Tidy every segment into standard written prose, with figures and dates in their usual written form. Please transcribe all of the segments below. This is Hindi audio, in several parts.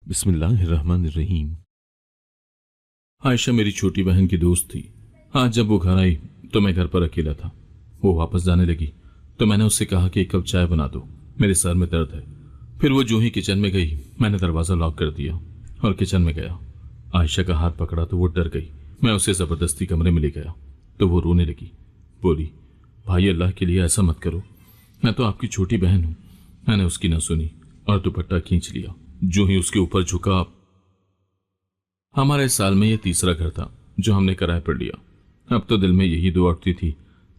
बिस्मिल्लाहिर्रहमानिर्रहीम। आयशा मेरी छोटी बहन की दोस्त थी। आज जब वो घर आई तो मैं घर पर अकेला था। वो वापस जाने लगी तो मैंने उससे कहा कि एक कप चाय बना दो, मेरे सर में दर्द है। फिर वो जो ही किचन में गई, मैंने दरवाजा लॉक कर दिया और किचन में गया। आयशा का हाथ पकड़ा तो वो डर गई। मैं उसे जबरदस्ती कमरे में ले गया तो वो रोने लगी। बोली, भाई अल्लाह के लिए ऐसा मत करो, मैं तो आपकी छोटी बहन हूं। मैंने उसकी न सुनी और दुपट्टा खींच लिया। जो ही उसके ऊपर झुका। हमारे इस साल में यह तीसरा घर था जो हमने किराए पर लिया। अब तो दिल में यही दुआ उठती थी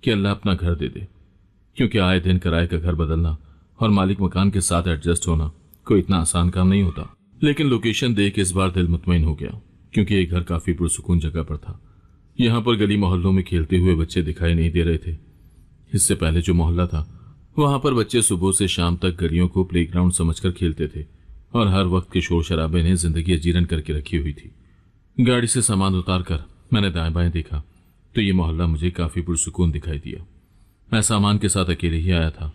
कि अल्लाह अपना घर दे दे, क्योंकि आए दिन किराए का घर बदलना और मालिक मकान के साथ एडजस्ट होना कोई इतना आसान काम नहीं होता। लेकिन लोकेशन देख इस बार दिल मुतमईन हो गया, क्योंकि ये घर काफी पुरसुकून जगह पर था। यहाँ पर गली मोहल्लों में खेलते हुए बच्चे दिखाई नहीं दे रहे थे। इससे पहले जो मोहल्ला था वहां पर बच्चे सुबह से शाम तक गलियों को प्लेग्राउंड समझकर खेलते थे और हर वक्त के शोर शराबे ने जिंदगी अजीरन करके रखी हुई थी। गाड़ी से सामान उतार कर मैंने दाएं बाएं देखा तो ये मोहल्ला मुझे काफी पुरसुकून दिखाई दिया। मैं सामान के साथ अकेले ही आया था।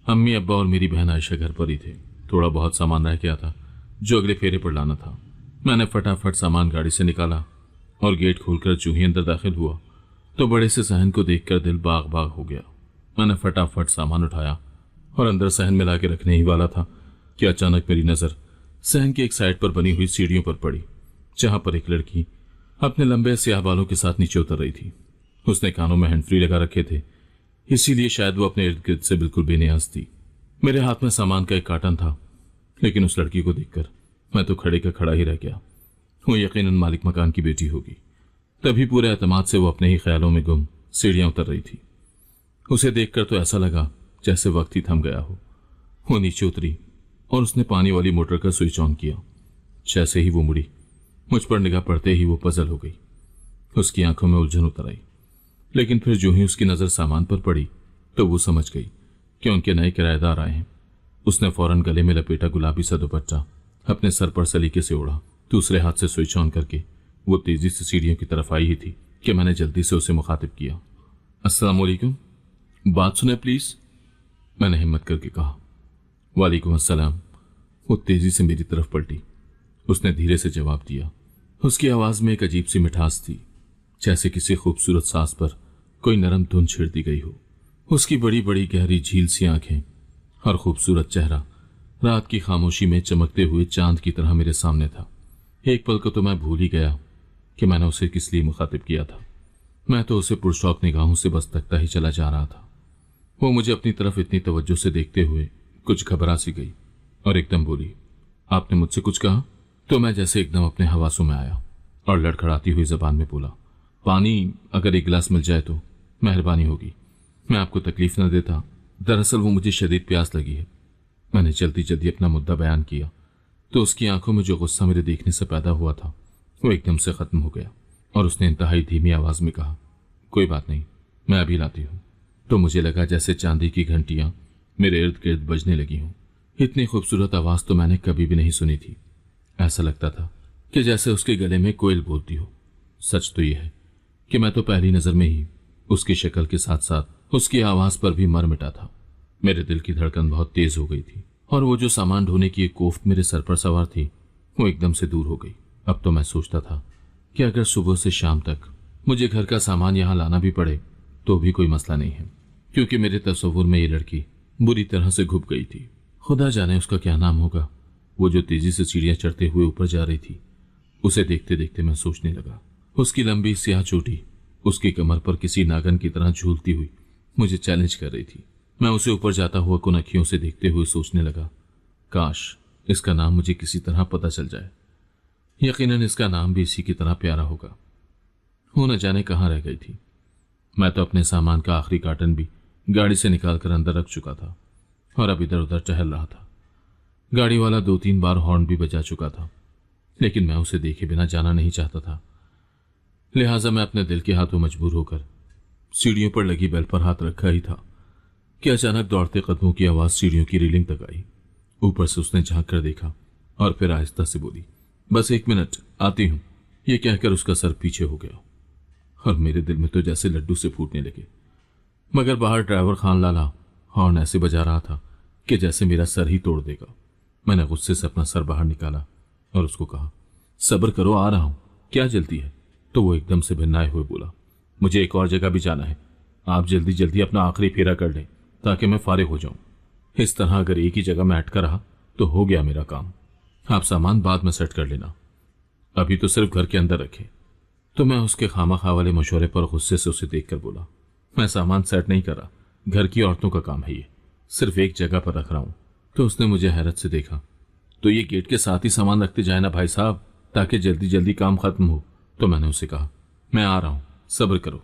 अम्मी, अब्बा और मेरी बहन आयशा घर पर ही थे। थोड़ा बहुत सामान रह गया था जो अगले फेरे पर लाना था। मैंने फटाफट सामान गाड़ी से निकाला और गेट खोलकर जो ही अंदर दाखिल हुआ तो बड़े से सहन को देखकर दिल बाग बाग हो गया। मैंने फटाफट सामान उठाया और अंदर सहन में ला के रखने ही वाला था कि अचानक मेरी नजर सहन की एक साइड पर बनी हुई सीढ़ियों पर पड़ी, जहां पर एक लड़की अपने लंबे स्याह बालों के साथ नीचे उतर रही थी। उसने कानों में हैंड फ्री लगा रखे थे, इसीलिए शायद वो अपने इर्द गिर्द से बिल्कुल बेनियाज थी। मेरे हाथ में सामान का एक कार्टन था, लेकिन उस लड़की को देखकर मैं तो खड़े का खड़ा ही रह गया। वो यकीनन मालिक मकान की बेटी होगी, तभी पूरे एतमाद से वो अपने ही ख्यालों में गुम सीढ़ियां उतर रही थी। उसे देखकर तो ऐसा लगा जैसे वक्त ही थम गया हो। वो नीचे उतरी और उसने पानी वाली मोटर का स्विच ऑन किया। जैसे ही वो मुड़ी, मुझ पर निगाह पड़ते ही वो पजल हो गई। उसकी आंखों में उलझन उतर आई, लेकिन फिर जो ही उसकी नजर सामान पर पड़ी तो वो समझ गई कि उनके नए किराएदार आए हैं। उसने फौरन गले में लपेटा गुलाबी सा दुपट्टा अपने सर पर सलीके से ओढ़ा। दूसरे हाथ से स्विच ऑन करके वो तेजी से सीढ़ियों की तरफ आई ही थी कि मैंने जल्दी से उसे मुखातिब किया। अस्सलाम वालेकुम, बात सुने प्लीज, मैंने हिम्मत करके कहा। वालेकुम अस्सलाम। वो तेजी से मेरी तरफ पलटी। उसने धीरे से जवाब दिया। उसकी आवाज में एक अजीब सी मिठास थी, जैसे किसी खूबसूरत सांस पर कोई नरम धुन छेड़ दी गई हो। उसकी बड़ी बड़ी गहरी झील सी आंखें और खूबसूरत चेहरा रात की खामोशी में चमकते हुए चांद की तरह मेरे सामने था। एक पल को तो मैं भूल ही गया कि मैंने उसे किस लिए मुखातिब किया था। मैं तो उसे पुरशौक निगाहों से बस तकता ही चला जा रहा था। वो मुझे अपनी तरफ इतनी तवज्जो से देखते हुए कुछ घबरा सी गई और एकदम बोली, आपने मुझसे कुछ कहा? तो मैं जैसे एकदम अपने हवासों में आया और लड़खड़ाती हुई जबान में बोला, पानी अगर एक गिलास मिल जाए तो मेहरबानी होगी। मैं आपको तकलीफ न देता, दरअसल वो मुझे शदीद प्यास लगी है। मैंने जल्दी जल्दी अपना मुद्दा बयान किया तो उसकी आंखों में जो गुस्सा मेरे देखने से पैदा हुआ था वो एकदम से खत्म हो गया और उसने इंतहाई धीमी आवाज में कहा, कोई बात नहीं, मैं अभी लाती हूं। तो मुझे लगा जैसे चांदी की घंटियां मेरे इर्द गिर्द बजने लगी हों। इतनी खूबसूरत आवाज तो मैंने कभी भी नहीं सुनी थी। ऐसा लगता था कि जैसे उसके गले में कोयल बोलती हो। सच तो यह है कि मैं तो पहली नजर में ही उसकी शक्ल के साथ साथ उसकी आवाज पर भी मर मिटा था। मेरे दिल की धड़कन बहुत तेज हो गई थी और वो जो सामान ढोने की एक कोफ्त मेरे सर पर सवार थी वो एकदम से दूर हो गई। अब तो मैं सोचता था कि अगर सुबह से शाम तक मुझे घर का सामान यहां लाना भी पड़े तो भी कोई मसला नहीं है, क्योंकि मेरे तस्वुर में ये लड़की बुरी तरह से घुप गई थी। खुदा जाने उसका क्या नाम होगा। वो जो तेजी से सीढ़ियां चढ़ते हुए ऊपर जा रही थी, उसे देखते देखते मैं सोचने लगा। उसकी लंबी स्याह चोटी उसकी कमर पर किसी नागन की तरह झूलती हुई मुझे चैलेंज कर रही थी। मैं उसे ऊपर जाता हुआ कुन अखियों से देखते हुए सोचने लगा, काश इसका नाम मुझे किसी तरह पता चल जाए। यकीनन इसका नाम भी इसी की तरह प्यारा होगा। वो न जाने कहाँ रह गई थी। मैं तो अपने सामान का आखिरी कार्टन भी गाड़ी से निकालकर अंदर रख चुका था और अब इधर उधर टहल रहा था। गाड़ी वाला 2-3 बार हॉर्न भी बजा चुका था, लेकिन मैं उसे देखे बिना जाना नहीं चाहता था। लिहाजा मैं अपने दिल के हाथों मजबूर होकर सीढ़ियों पर लगी बेल पर हाथ रखा ही था कि अचानक दौड़ते कदमों की आवाज सीढ़ियों की रेलिंग तक आई। ऊपर से उसने झांक कर देखा और फिर आहिस्ता से बोली, बस 1 मिनट, आती हूं। यह कहकर उसका सर पीछे हो गया और मेरे दिल में तो जैसे लड्डू से फूटने लगे। मगर बाहर ड्राइवर खान लाला हॉर्न ऐसे बजा रहा था कि जैसे मेरा सर ही तोड़ देगा। मैंने गुस्से से अपना सर बाहर निकाला और उसको कहा, सब्र करो, आ रहा हूं, क्या जल्दी है? तो वो एकदम से भिन्नाए हुए बोला, मुझे एक और जगह भी जाना है, आप जल्दी जल्दी अपना आखिरी फेरा कर लें ताकि मैं फारिग हो जाऊं। इस तरह अगर एक ही जगह मैं अटका रहा तो हो गया मेरा काम। आप सामान बाद में सेट कर लेना, अभी तो सिर्फ घर के अंदर रखें। तो मैं उसके खामाखा वाले मशवरे पर गुस्से से उसे देखकर बोला, मैं सामान सेट नहीं कर रहा, घर की औरतों का काम है, ये सिर्फ एक जगह पर रख रहा हूं। तो उसने मुझे हैरत से देखा, तो ये गेट के साथ ही सामान रखते जाए ना भाई साहब, ताकि जल्दी जल्दी काम खत्म हो। तो मैंने उसे कहा, मैं आ रहा हूं, सब्र करो,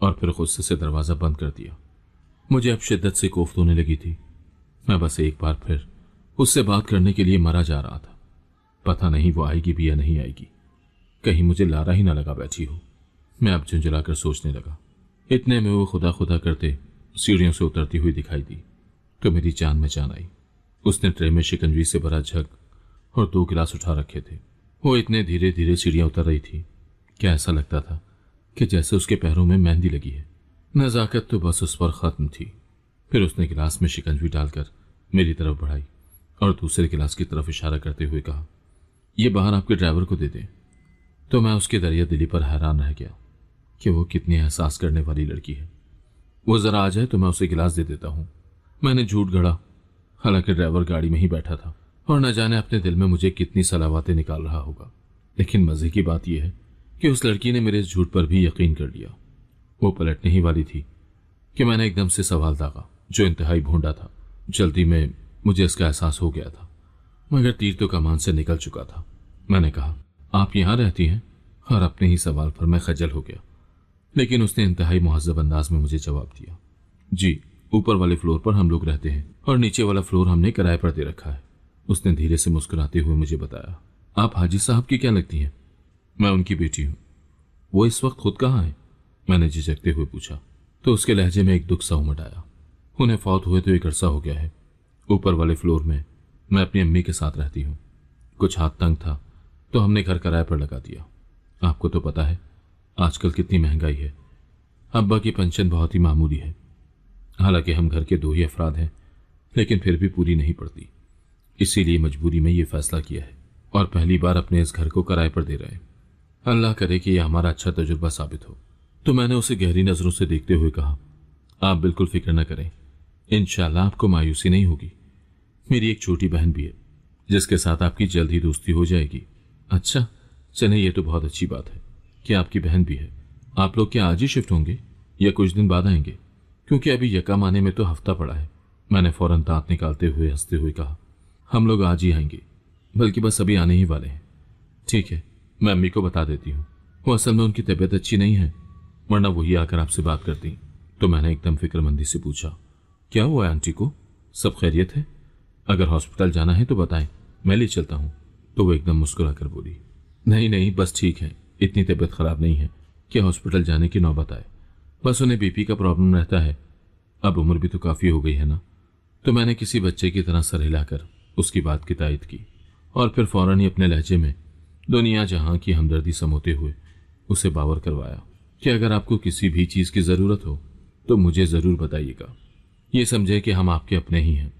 और फिर गुस्से से दरवाजा बंद कर दिया। मुझे अब शिद्दत से कोफ्त होने लगी थी। मैं बस एक बार फिर उससे बात करने के लिए मरा जा रहा था। पता नहीं वो आएगी भी या नहीं आएगी, कहीं मुझे लारा ही ना लगा बैठी हो। मैं अब झुंझुलाकर सोचने लगा। इतने में वो खुदा खुदा करते सीढ़ियों से उतरती हुई दिखाई दी तो मेरी जान में जान आई। उसने ट्रे में शिकंजी से भरा जग और 2 गिलास उठा रखे थे। वो इतने धीरे धीरे सीढ़ियां उतर रही थी, क्या ऐसा लगता था कि जैसे उसके पैरों में मेहंदी लगी है। नजाकत तो बस उस पर खत्म थी। फिर उसने गिलास में शिकंजी डालकर मेरी तरफ बढ़ाई और दूसरे गिलास की तरफ इशारा करते हुए कहा, ये बाहर आपके ड्राइवर को दे दें। तो मैं उसके दरिया दिली पर हैरान रह गया कि वो कितनी एहसास करने वाली लड़की है। वो जरा आ जाए तो मैं उसे गिलास दे देता हूं। मैंने झूठ गढ़ा, हालांकि ड्राइवर गाड़ी में ही बैठा था और न जाने अपने दिल में मुझे कितनी सलावातें निकाल रहा होगा। लेकिन मजे की बात यह है कि उस लड़की ने मेरे इस झूठ पर भी यकीन कर लिया। वो पलटने ही वाली थी कि मैंने एकदम से सवाल दागा जो इंतहाई भोंडा था। जल्दी में मुझे इसका एहसास हो गया था, मगर तीर तो कमान से निकल चुका था। मैंने कहा, आप यहां रहती हैं? और अपने ही सवाल पर मैं खजल हो गया, लेकिन उसने इंतहाई मुहज्जब अंदाज में मुझे जवाब दिया, जी, ऊपर वाले फ्लोर पर हम लोग रहते हैं और नीचे वाला फ्लोर हमने किराए पर दे रखा है। उसने धीरे से मुस्कुराते हुए मुझे बताया, आप हाजी साहब की क्या लगती हैं? मैं उनकी बेटी हूं। वो इस वक्त खुद कहाँ है? मैंने झिझकते हुए पूछा। तो उसके लहजे में एक दुख सा उमड़ आया। उन्हें फौत हुए तो एक अरसा हो गया है। ऊपर वाले फ्लोर में मैं अपनी अम्मी के साथ रहती हूँ। कुछ हाथ तंग था तो हमने घर किराए पर लगा दिया। आपको तो पता है आजकल कितनी महंगाई है। अब्बा की पेंशन बहुत ही मामूली है, हालांकि हम घर के 2 ही अफराद हैं, लेकिन फिर भी पूरी नहीं पड़ती। इसीलिए मजबूरी में ये फैसला किया है और पहली बार अपने इस घर को किराए पर दे रहे हैं। अल्लाह करे कि यह हमारा अच्छा तजुर्बा साबित हो। तो मैंने उसे गहरी नजरों से देखते हुए कहा, आप बिल्कुल फिक्र न करें, इंशाल्लाह आपको मायूसी नहीं होगी। मेरी एक छोटी बहन भी है जिसके साथ आपकी जल्द ही दोस्ती हो जाएगी। अच्छा, चले, ये तो बहुत अच्छी बात है कि आपकी बहन भी है। आप लोग क्या आज ही शिफ्ट होंगे या कुछ दिन बाद आएंगे? क्योंकि अभी यकम आने में तो हफ्ता पड़ा है। मैंने फौरन दांत निकालते हुए हंसते हुए कहा, हम लोग आज ही आएंगे, बल्कि बस अभी आने ही वाले हैं। ठीक है, मैं अम्मी को बता देती हूँ। वो असल में उनकी तबीयत अच्छी नहीं है, वरना वही आकर आपसे बात करती। तो मैंने एकदम फिक्रमंदी से पूछा, क्या हुआ है आंटी को? सब खैरियत है? अगर हॉस्पिटल जाना है तो बताएं, मैं ले चलता हूँ। तो वो एकदम मुस्कुरा कर बोली, नहीं नहीं, बस ठीक है, इतनी तबीयत खराब नहीं है कि हॉस्पिटल जाने की नौबत आए। बस उन्हें बीपी का प्रॉब्लम रहता है। अब उम्र भी तो काफ़ी हो गई है ना। तो मैंने किसी बच्चे की तरह सर हिलाकर उसकी बात की तायद की और फिर फौरन ही अपने लहजे में दुनिया जहां की हमदर्दी समोते हुए उसे बावर करवाया कि अगर आपको किसी भी चीज़ की ज़रूरत हो तो मुझे ज़रूर बताइएगा, ये समझे कि हम आपके अपने ही हैं।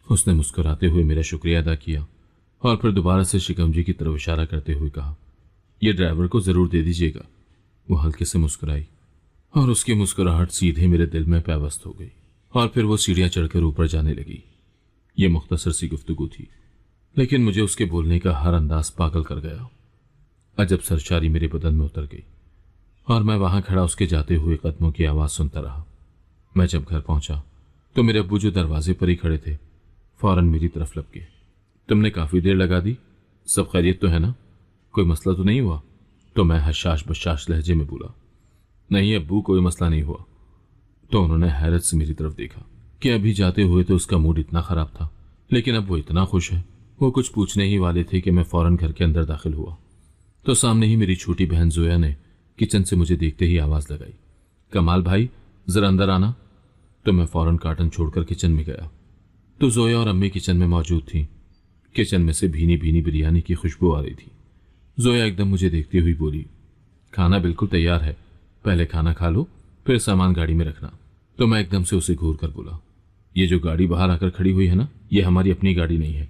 उसने मुस्कुराते हुए मेरा शुक्रिया अदा किया और फिर दोबारा से शिकंजी की तरफ इशारा करते हुए कहा, यह ड्राइवर को ज़रूर दे दीजिएगा। वो हल्के से मुस्कुराई और उसकी मुस्कुराहट सीधे मेरे दिल में पैवस्त हो गई और फिर वो सीढ़ियाँ चढ़कर ऊपर जाने लगी। ये मुख्तसर सी गुफ्तगू थी, लेकिन मुझे उसके बोलने का हर अंदाज पागल कर गया। अजब सरशारी मेरे बदन में उतर गई और मैं वहां खड़ा उसके जाते हुए कदमों की आवाज़ सुनता रहा। मैं जब घर पहुंचा तो मेरे अब्बू जो दरवाजे पर ही खड़े थे फौरन मेरी तरफ लपके। तुमने काफ़ी देर लगा दी, सब खैरियत तो है ना? कोई मसला तो नहीं हुआ? तो मैं हशाश बशाश लहजे में बोला, नहीं अब्बू, कोई मसला नहीं हुआ। तो उन्होंने हैरत से मेरी तरफ देखा कि अभी जाते हुए तो उसका मूड इतना ख़राब था, लेकिन अब वो इतना खुश है। वो कुछ पूछने ही वाले थे कि मैं फौरन घर के अंदर दाखिल हुआ तो सामने ही मेरी छोटी बहन जोया ने किचन से मुझे देखते ही आवाज़ लगाई, कमाल भाई ज़रा अंदर आना। तो मैं फौरन कार्टन छोड़कर किचन में गया तो जोया और अम्मी किचन में मौजूद थी। किचन में से भीनी भीनी बिरयानी की खुशबू आ रही थी। जोया एकदम मुझे देखती हुई बोली, खाना बिल्कुल तैयार है, पहले खाना खा लो, फिर सामान गाड़ी में रखना। तो मैं एकदम से उसे घूर कर बोला, ये जो गाड़ी बाहर आकर खड़ी हुई है ना, ये हमारी अपनी गाड़ी नहीं है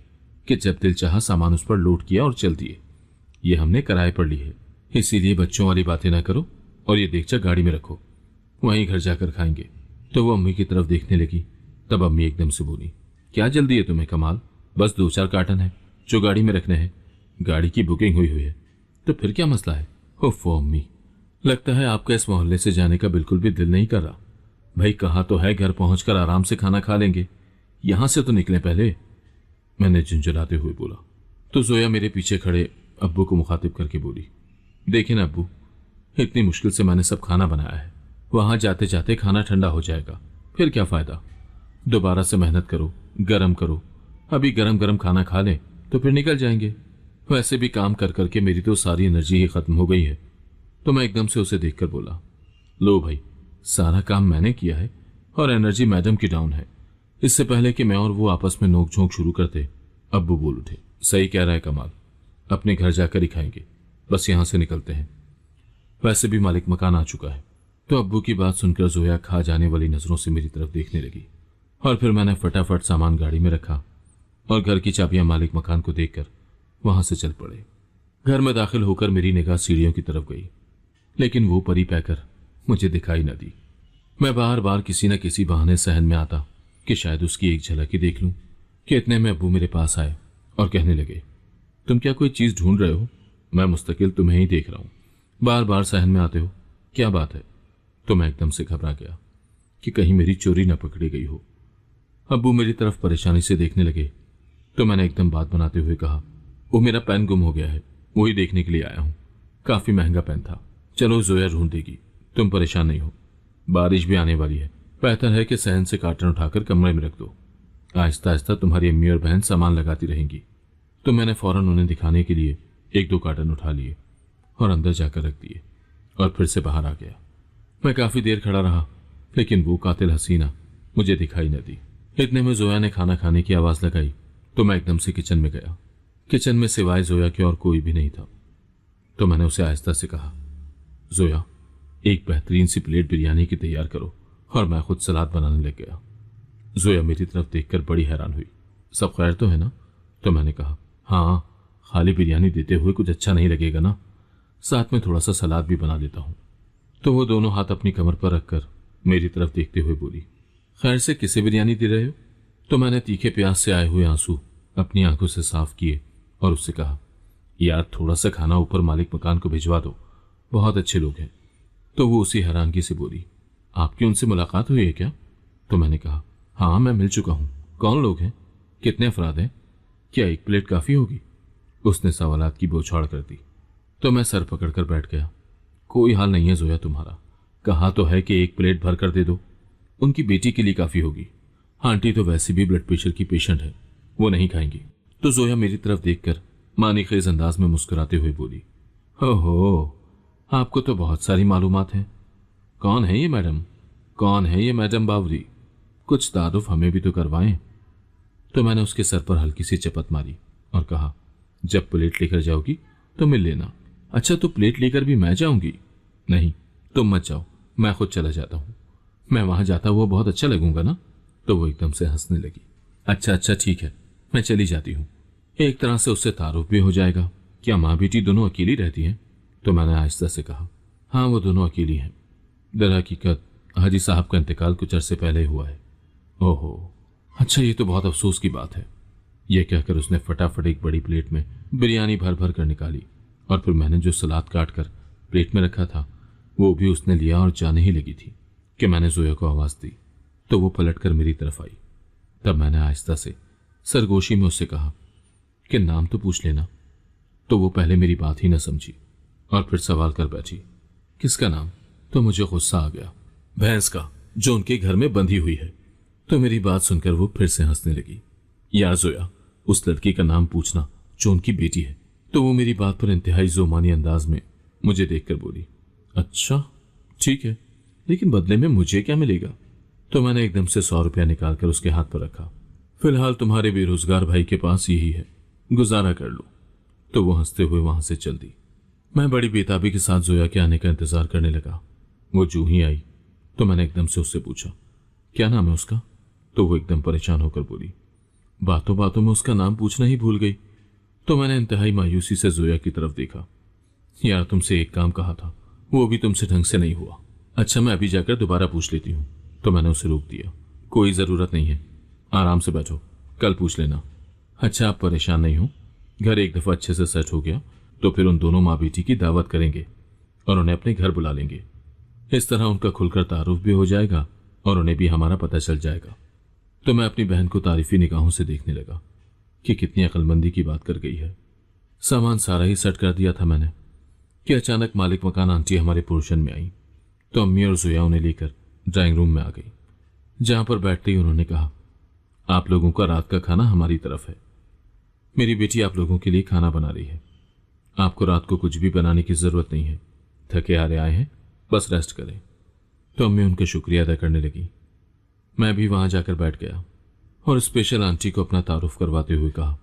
कि जब दिल चाहा सामान उस पर लोड किया और चल दिए। ये हमने किराए पर ली है, इसीलिए बच्चों वाली बातें ना करो और ये देगचा गाड़ी में रखो, वहीं घर जाकर खाएंगे। तो वो अम्मी की तरफ देखने लगी। तब अम्मी एकदम से बोली, क्या जल्दी है तुम्हें कमाल, बस 2-4 कार्टन है जो गाड़ी में रखने हैं, गाड़ी की बुकिंग हुई है, तो फिर क्या मसला है। ओफो अम्मी, लगता है आपका इस मोहल्ले से जाने का बिल्कुल भी दिल नहीं कर रहा। भाई कहा तो है घर पहुंचकर आराम से खाना खा लेंगे, यहां से तो निकले पहले, मैंने झुंझुलाते हुए बोला। तो जोया मेरे पीछे खड़े अब्बू को मुखातिब करके बोली, देखिए ना अब्बू, इतनी मुश्किल से मैंने सब खाना बनाया है, वहां जाते जाते खाना ठंडा हो जाएगा, फिर क्या फायदा। दोबारा से मेहनत करो, गरम करो, अभी गरम गरम खाना खा लें तो फिर निकल जाएंगे। वैसे भी काम कर करके मेरी तो सारी एनर्जी ही खत्म हो गई है। तो मैं एकदम से उसे देखकर बोला, लो भाई, सारा काम मैंने किया है और एनर्जी मैडम की डाउन है। इससे पहले कि मैं और वो आपस में नोकझोंक शुरू करते, अब्बू बोल उठे, सही कह रहा है कमाल, अपने घर जाकर ही खाएंगे, बस यहां से निकलते हैं, वैसे भी मालिक मकान आ चुका है। तो अब्बू की बात सुनकर जोया खा जाने वाली नजरों से मेरी तरफ देखने लगी और फिर मैंने फटाफट सामान गाड़ी में रखा और घर की चाबियां मालिक मकान को देकर वहां से चल पड़े। घर में दाखिल होकर मेरी निगाह सीढ़ियों की तरफ गई, लेकिन वो परी पैकर मुझे दिखाई न दी। मैं बार बार किसी न किसी बहाने सहन में आता कि शायद उसकी एक झलक ही देख लूं कि इतने में अब्बू मेरे पास आए और कहने लगे, तुम क्या कोई चीज ढूंढ रहे हो? मैं मुस्तकिल तुम्हें ही देख रहा हूं, बार बार सहन में आते हो, क्या बात है? तो मैं एकदम से घबरा गया कि कहीं मेरी चोरी न पकड़ी गई हो। अब्बू मेरी तरफ परेशानी से देखने लगे तो मैंने एकदम बात बनाते हुए कहा, वो मेरा पेन गुम हो गया है, वही देखने के लिए आया हूं, काफी महंगा पेन था। चलो जोया ढूंढ देगी, तुम परेशान नहीं हो, बारिश भी आने वाली है, बेहतर है कि सहन से कार्टन उठाकर कमरे में रख दो, आहिस्ता आहिस्ता तुम्हारी अम्मी और बहन सामान लगाती रहेंगी। तो मैंने फौरन उन्हें दिखाने के लिए 1-2 कार्टन उठा लिए और अंदर जाकर रख दिए और फिर से बाहर आ गया। मैं काफी देर खड़ा रहा, लेकिन वो कातिल हसीना मुझे दिखाई न दी। इतने में जोया ने खाना खाने की आवाज लगाई तो मैं एकदम से किचन में गया। किचन में सिवाय जोया के और कोई भी नहीं था। तो मैंने उसे आहिस्ता से कहा, जोया, एक बेहतरीन सी प्लेट बिरयानी की तैयार करो, और मैं खुद सलाद बनाने लग गया। जोया मेरी तरफ देखकर बड़ी हैरान हुई, सब खैर तो है ना? तो मैंने कहा, हाँ, खाली बिरयानी देते हुए कुछ अच्छा नहीं लगेगा ना, साथ में थोड़ा सा सलाद भी बना लेता हूं। तो वो दोनों हाथ अपनी कमर पर रखकर मेरी तरफ देखते हुए बोली, खैर से किसे बिरयानी दे रहे हो? तो मैंने तीखे प्यास से आए हुए आंसू अपनी आंखों से साफ किए और उससे कहा, यार थोड़ा सा खाना ऊपर मालिक मकान को भिजवा दो, बहुत अच्छे लोग हैं। तो वो उसी हैरानगी से बोली, आपकी उनसे मुलाकात हुई है क्या? तो मैंने कहा, हाँ, मैं मिल चुका हूं। कौन लोग हैं? कितने अफराद हैं? क्या 1 प्लेट काफी होगी? उसने सवालात की बौछार कर दी। तो मैं सर पकड़कर बैठ गया। कोई हाल नहीं है जोया तुम्हारा, कहा तो है कि 1 प्लेट भर कर दे दो, उनकी बेटी के लिए काफी होगी, आंटी तो वैसे भी ब्लड प्रेशर की पेशेंट है, वो नहीं खाएंगी। तो जोया मेरी तरफ देखकर मानी खेज अंदाज में मुस्कुराते हुए बोली, हो, आपको तो बहुत सारी मालूमात हैं। कौन है ये मैडम? कौन है ये मैडम बावरी? कुछ तारुफ हमें भी तो करवाएं। तो मैंने उसके सर पर हल्की सी चपत मारी और कहा, जब प्लेट लेकर जाओगी तो मिल लेना। अच्छा, तो प्लेट लेकर भी मैं जाऊंगी? नहीं, तुम मत जाओ, मैं खुद चला जाता हूं, मैं वहां जाता हुआ बहुत अच्छा लगूंगा ना? तो वो एकदम से हंसने लगी। अच्छा अच्छा, ठीक है, मैं चली जाती हूँ, एक तरह से उससे तारुफ भी हो जाएगा। क्या माँ बेटी दोनों अकेली रहती हैं? तो मैंने आहिस्ता से कहा, हाँ, वो दोनों अकेली हैं। दर हकीकत हाजी साहब का इंतकाल कुछ अरसे पहले हुआ है। ओहो, अच्छा, ये तो बहुत अफसोस की बात है। यह कहकर उसने फटाफट एक बड़ी प्लेट में बिरयानी भर भर कर निकाली और फिर मैंने जो सलाद काट कर प्लेट में रखा था वो भी उसने लिया और जाने ही लगी थी कि मैंने जोया को आवाज दी। तो वो पलटकर मेरी तरफ आई। तब मैंने आहिस्ता से सरगोशी में उससे कहा कि नाम तो पूछ लेना। तो वो पहले मेरी बात ही न समझी और फिर सवाल कर बैठी, किसका नाम? तो मुझे गुस्सा आ गया, भैंस का, जो उनके घर में बंधी हुई है। तो मेरी बात सुनकर वो फिर से हंसने लगी। यार जोया, उस लड़की का नाम पूछना जो उनकी बेटी है। तो वो मेरी बात पर इंतहाई जोमानी अंदाज में मुझे देखकर बोली, अच्छा ठीक है, लेकिन बदले में मुझे क्या मिलेगा? तो मैंने एकदम से 100 रुपया निकालकर उसके हाथ पर रखा। फिलहाल तुम्हारे बेरोजगार भाई के पास यही है, गुजारा कर लो। तो वो हंसते हुए वहां से चल दी। मैं बड़ी बेताबी के साथ जोया के आने का इंतजार करने लगा। वो जूं ही आई तो मैंने एकदम से उससे पूछा, क्या नाम है उसका? तो वो एकदम परेशान होकर बोली, बातों बातों में उसका नाम पूछना ही भूल गई। तो मैंने इंतहाई मायूसी से जोया की तरफ देखा। यार, तुमसे एक काम कहा था, वो भी तुमसे ढंग से नहीं हुआ। अच्छा, मैं अभी जाकर दोबारा पूछ लेती हूँ। तो मैंने उसे रोक दिया। कोई जरूरत नहीं है, आराम से बैठो, कल पूछ लेना। अच्छा, आप परेशान नहीं हो। घर एक दफा अच्छे से सेट हो गया तो फिर उन दोनों माँ बेटी की दावत करेंगे और उन्हें अपने घर बुला लेंगे। इस तरह उनका खुलकर तारुफ भी हो जाएगा और उन्हें भी हमारा पता चल जाएगा। तो मैं अपनी बहन को तारीफी निगाहों से देखने लगा कि कितनी अक्लमंदी की बात कर गई है। सामान सारा ही सेट कर दिया था मैंने कि अचानक मालिक मकान आंटी हमारे पोर्शन में आई। तो अम्मी और जोया उन्हें लेकर ड्राइंग रूम में आ गई, जहां पर बैठते ही उन्होंने कहा, आप लोगों का रात का खाना हमारी तरफ है। मेरी बेटी आप लोगों के लिए खाना बना रही है। आपको रात को कुछ भी बनाने की जरूरत नहीं है। थके हारे आए हैं, बस रेस्ट करें। तो अम्मी उनका शुक्रिया अदा करने लगी। मैं भी वहां जाकर बैठ गया और स्पेशल आंटी को अपना तारुफ करवाते हुए कहा,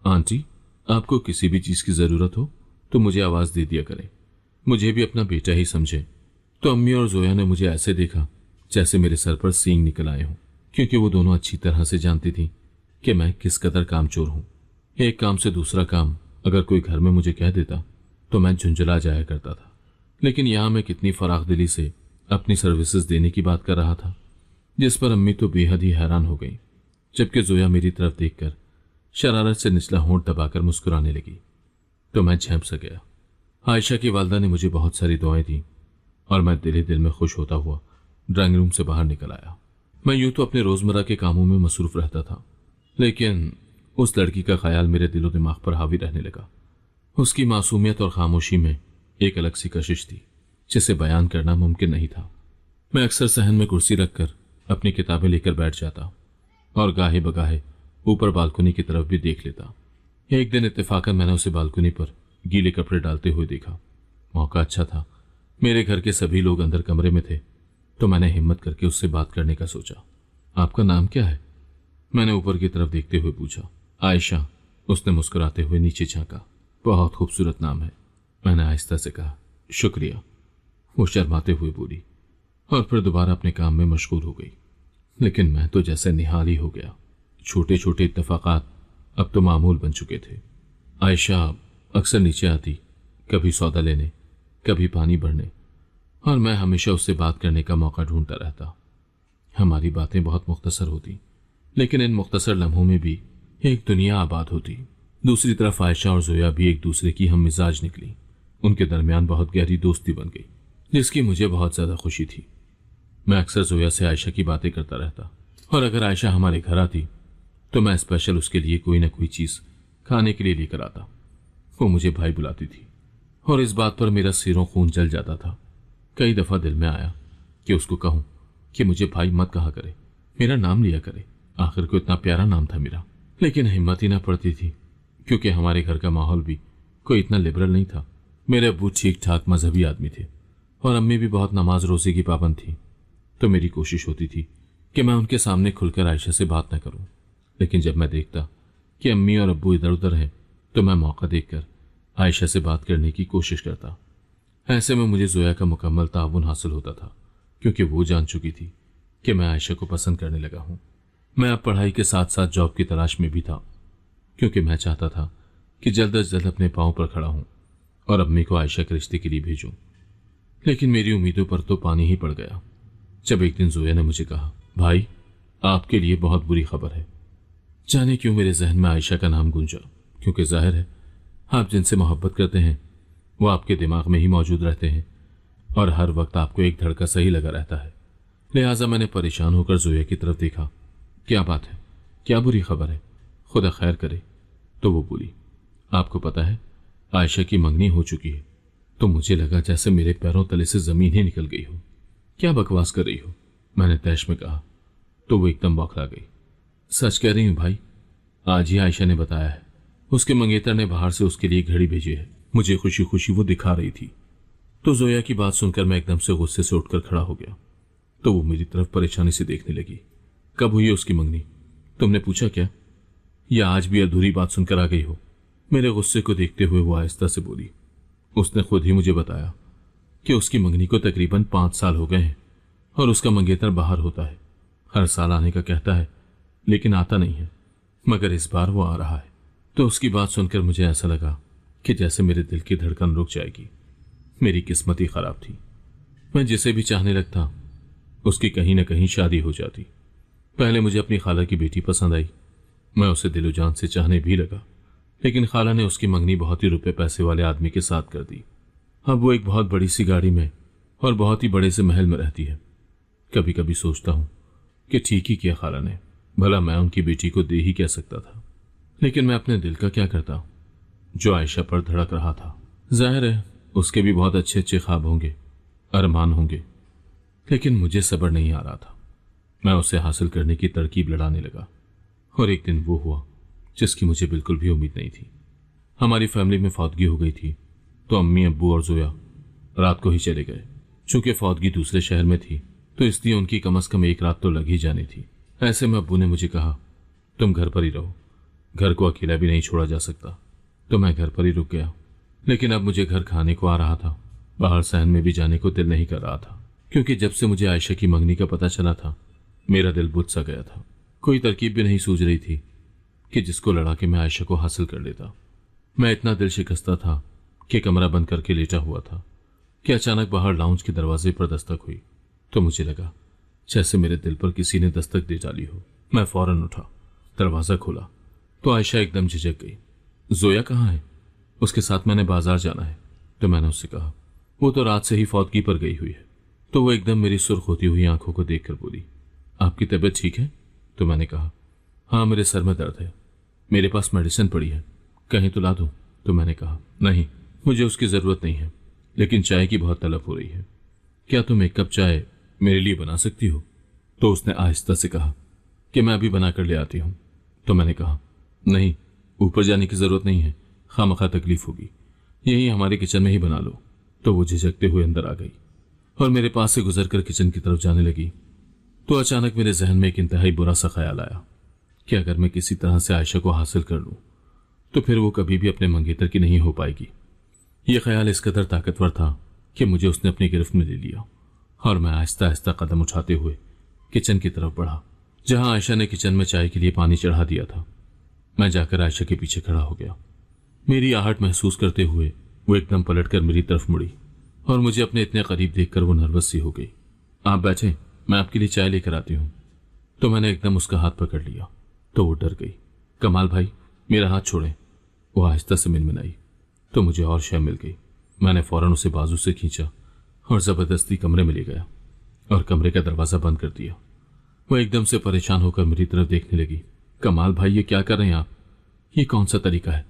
आंटी, आपको किसी भी चीज की जरूरत हो तो मुझे आवाज दे दिया करें, मुझे भी अपना बेटा ही समझे। तो अम्मी और जोया ने मुझे ऐसे देखा जैसे मेरे सर पर सींग निकल आए हों, क्योंकि वो दोनों अच्छी तरह से जानती थी कि मैं किस कदर कामचोर हूं। एक काम से दूसरा काम अगर कोई घर में मुझे कह देता तो मैं झुंझला जाया करता था, लेकिन यहां मैं कितनी फराख दिली से अपनी सर्विसेज देने की बात कर रहा था, जिस पर अम्मी तो बेहद ही हैरान हो गई, जबकि जोया मेरी तरफ देखकर शरारत से निचला होंठ दबाकर मुस्कुराने लगी। तो मैं झेंप सा गया। आयशा की वालदा ने मुझे बहुत सारी दुआएं दी और मैं दिल ही दिल में खुश होता हुआ ड्राइंग रूम से बाहर निकल आया। मैं यूं तो अपने रोजमर्रा के कामों में मसरूफ रहता था, लेकिन उस लड़की का ख्याल मेरे दिलो दिमाग पर हावी रहने लगा। उसकी मासूमियत और खामोशी में एक अलग सी कशिश थी जिसे बयान करना मुमकिन नहीं था। मैं अक्सर सहन में कुर्सी रखकर अपनी किताबें लेकर बैठ जाता और गाहे बगाहे ऊपर बालकनी की तरफ भी देख लेता। एक दिन इत्तेफाकन मैंने उसे बालकनी पर गीले कपड़े डालते हुए देखा। मौका अच्छा था, मेरे घर के सभी लोग अंदर कमरे में थे, तो मैंने हिम्मत करके उससे बात करने का सोचा। आपका नाम क्या है? मैंने ऊपर की तरफ देखते हुए पूछा। आयशा, उसने मुस्कुराते हुए नीचे झांका। बहुत खूबसूरत नाम है, मैंने आहिस्ता से कहा। शुक्रिया, वो शर्माते हुए बोली और फिर दोबारा अपने काम में मशगूल हो गई। लेकिन मैं तो जैसे निहाल ही हो गया। छोटे छोटे इत्तेफाकात अब तो मामूल बन चुके थे। आयशा अक्सर नीचे आती, कभी सौदा लेने, कभी पानी भरने, और मैं हमेशा उससे बात करने का मौका ढूंढता रहता। हमारी बातें बहुत मुख्तसर होती, लेकिन इन मुख्तसर लम्हों में भी एक दुनिया आबाद होती। दूसरी तरफ आयशा और जोया भी एक दूसरे की हम मिजाज निकली। उनके दरमियान बहुत गहरी दोस्ती बन गई, जिसकी मुझे बहुत ज्यादा खुशी थी। मैं अक्सर जोया से आयशा की बातें करता रहता, और अगर आयशा हमारे घर आती तो मैं स्पेशल उसके लिए कोई ना कोई चीज खाने के लिए लेकर आता। वो मुझे भाई बुलाती थी और इस बात पर मेरा सिरों खून जल जाता था। कई दफा दिल में आया कि उसको कहूं कि मुझे भाई मत कहा करे, मेरा नाम लिया करे, आखिर को इतना प्यारा नाम था मेरा। लेकिन हिम्मत ही ना पड़ती थी, क्योंकि हमारे घर का माहौल भी कोई इतना लिबरल नहीं था। मेरे अब्बू ठीक ठाक मजहबी आदमी थे और अम्मी भी बहुत नमाज रोजे की पाबंद थी। तो मेरी कोशिश होती थी कि मैं उनके सामने खुलकर आयशा से बात न करूं, लेकिन जब मैं देखता कि अम्मी और अब्बू इधर उधर हैं तो मैं मौका देखकर आयशा से बात करने की कोशिश करता। ऐसे में मुझे जोया का मुकम्मल ताउन हासिल होता था, क्योंकि वो जान चुकी थी कि मैं आयशा को पसंद करने लगा हूं। मैं अब पढ़ाई के साथ साथ जॉब की तलाश में भी था, क्योंकि मैं चाहता था कि जल्द अज जल्द अपने पांव पर खड़ा हूं और अम्मी को आयशा के रिश्ते के लिए भेजूं। लेकिन मेरी उम्मीदों पर तो पानी ही पड़ गया जब एक दिन जोया ने मुझे कहा, भाई, आपके लिए बहुत बुरी खबर है। जाने क्यों मेरे जहन में आयशा का नाम गूंजा, क्योंकि जाहिर है आप जिनसे मोहब्बत करते हैं वो आपके दिमाग में ही मौजूद रहते हैं और हर वक्त आपको एक धड़का सही लगा रहता है। लिहाजा मैंने परेशान होकर जोया की तरफ देखा। क्या बात है, क्या बुरी खबर है, खुदा खैर करे। तो वो बोली, आपको पता है आयशा की मंगनी हो चुकी है। तो मुझे लगा जैसे मेरे पैरों तले से जमीन ही निकल गई हो। क्या बकवास कर रही हो, मैंने तैश में कहा। तो वो एकदम बौखला गई। सच कह रही हूं भाई, आज ही आयशा ने बताया है, उसके मंगेतर ने बाहर से उसके लिए घड़ी भेजी है। मुझे खुशी खुशी वो दिखा रही थी। तो जोया की बात सुनकर मैं एकदम से गुस्से से उठकर खड़ा हो गया। तो वो मेरी तरफ परेशानी से देखने लगी। कब हुई है उसकी मंगनी, तुमने पूछा क्या, या आज भी अधूरी बात सुनकर आ गई हो? मेरे गुस्से को देखते हुए वो आहिस्ता से बोली, उसने खुद ही मुझे बताया कि उसकी मंगनी को तकरीबन 5 साल हो गए हैं और उसका मंगेतर बाहर होता है। हर साल आने का कहता है, लेकिन आता नहीं है, मगर इस बार वो आ रहा है। तो उसकी बात सुनकर मुझे ऐसा लगा कि जैसे मेरे दिल की धड़कन रुक जाएगी। मेरी किस्मत ही खराब थी। मैं जिसे भी चाहने लगता उसकी कहीं ना कहीं शादी हो जाती। पहले मुझे अपनी खाला की बेटी पसंद आई। मैं उसे दिलो जान से चाहने भी लगा, लेकिन खाला ने उसकी मंगनी बहुत ही रुपए पैसे वाले आदमी के साथ कर दी। अब वो एक बहुत बड़ी सी गाड़ी में और बहुत ही बड़े से महल में रहती है। कभी कभी सोचता हूं कि ठीक ही किया खाला ने, भला मैं उनकी बेटी को दे ही कह सकता था। लेकिन मैं अपने दिल का क्या करता जो आयशा पर धड़क रहा था। जाहिर है उसके भी बहुत अच्छे अच्छे ख्वाब होंगे, अरमान होंगे, लेकिन मुझे सब्र नहीं आ रहा था। मैं उसे हासिल करने की तरकीब लड़ाने लगा और एक दिन वो हुआ जिसकी मुझे बिल्कुल भी उम्मीद नहीं थी। हमारी फैमिली में फौतगी हो गई थी, तो अम्मी, अब्बू और जोया रात को ही चले गए। चूंकि फौतगी दूसरे शहर में थी तो इसलिए उनकी कम से कम एक रात तो लग ही जानी थी। ऐसे में अब्बू ने मुझे कहा, तुम घर पर ही रहो, घर को अकेला भी नहीं छोड़ा जा सकता। तो मैं घर पर ही रुक गया। लेकिन अब मुझे घर खाने को आ रहा था, बाहर सहन में भी जाने को दिल नहीं कर रहा था, क्योंकि जब से मुझे आयशा की मंगनी का पता चला था मेरा दिल बुझ सा गया था। कोई तरकीब भी नहीं सूझ रही थी कि जिसको लड़ा के मैं आयशा को हासिल कर लेता। मैं इतना दिल शिकस्ता था कि कमरा बंद करके लेटा हुआ था कि अचानक बाहर लाउंज के दरवाजे पर दस्तक हुई। तो मुझे लगा जैसे मेरे दिल पर किसी ने दस्तक दे डाली हो। मैं फौरन उठा, दरवाजा खोला तो आयशा एकदम झिझक गई। जोया कहाँ है? उसके साथ मैंने बाजार जाना है। तो मैंने उससे कहा, वो तो रात से ही फौतगी पर गई हुई है। तो वो एकदम मेरी सुर्ख होती हुई आंखों को देखकर बोली, आपकी तबीयत ठीक है? तो मैंने कहा, हाँ मेरे सर में दर्द है, मेरे पास मेडिसिन पड़ी है, कहीं तो ला दूं? तो मैंने कहा, नहीं मुझे उसकी जरूरत नहीं है, लेकिन चाय की बहुत तलब हो रही है, क्या तुम एक कप चाय मेरे लिए बना सकती हो? तो उसने आहिस्ता से कहा कि मैं अभी बना कर ले आती हूं। तो मैंने कहा, नहीं ऊपर जाने की जरूरत नहीं है, खामखा तकलीफ होगी, यही हमारे किचन में ही बना लो। तो वो झिझकते हुए अंदर आ गई और मेरे पास से गुजरकर किचन की तरफ जाने लगी। तो अचानक मेरे जहन में एक इंतहाई बुरा सा ख्याल आया कि अगर मैं किसी तरह से आयशा को हासिल कर लूं तो फिर वो कभी भी अपने मंगेतर की नहीं हो पाएगी। ये ख्याल इस कदर ताकतवर था कि मुझे उसने अपनी गिरफ्त में ले लिया और मैं आहिस्ता आहिस्ता कदम उठाते हुए किचन की तरफ बढ़ा, जहां आयशा ने किचन में चाय के लिए पानी चढ़ा दिया था। मैं जाकर आयशा के पीछे खड़ा हो गया। मेरी आहट महसूस करते हुए वो एकदम पलटकर मेरी तरफ मुड़ी और मुझे अपने इतने करीब देखकर वो नर्वस सी हो गई। आप बैठे, मैं आपके लिए चाय लेकर आती हूँ। तो मैंने एकदम उसका हाथ पकड़ लिया तो वो डर गई। कमाल भाई मेरा हाथ छोड़ें। वो आहिस्ता से मिनमिनाई तो मुझे और शय मिल गई। मैंने फौरन उसे बाजू से खींचा और जबरदस्ती कमरे में ले गया और कमरे का दरवाजा बंद कर दिया। वो एकदम से परेशान होकर मेरी तरफ देखने लगी। कमाल भाई ये क्या कर रहे हैं आप? ये कौन सा तरीका है?